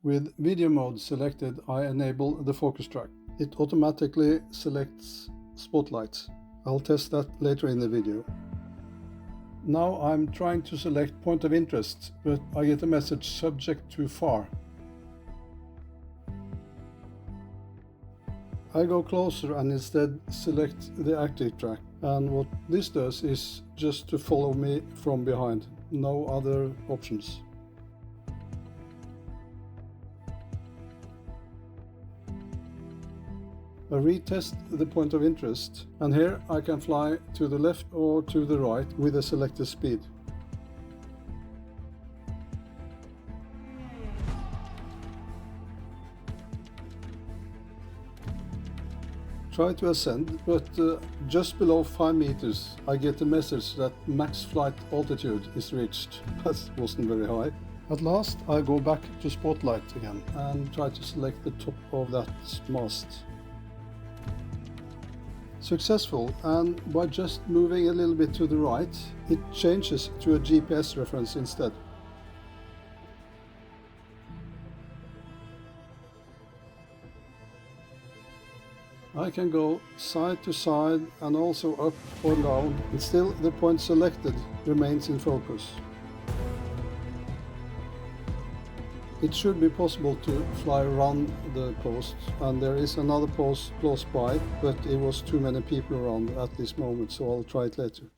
With video mode selected, I enable the focus track. It automatically selects spotlights. I'll test that later in the video. Now I'm trying to select point of interest, but I get a message subject too far. I go closer and instead select the active track, and what this does is just to follow me from behind, no other options. I retest the point of interest, and here I can fly to the left or to the right with the selected speed. Try to ascend, but just below 5 meters I get a message that max flight altitude is reached. That wasn't very high. At last I go back to spotlight again and try to select the top of that mast. Successful, and by just moving a little bit to the right, it changes to a GPS reference instead. I can go side to side and also up or down, and still the point selected remains in focus. It should be possible to fly around the post, and there is another post close by, but it was too many people around at this moment, so I'll try it later.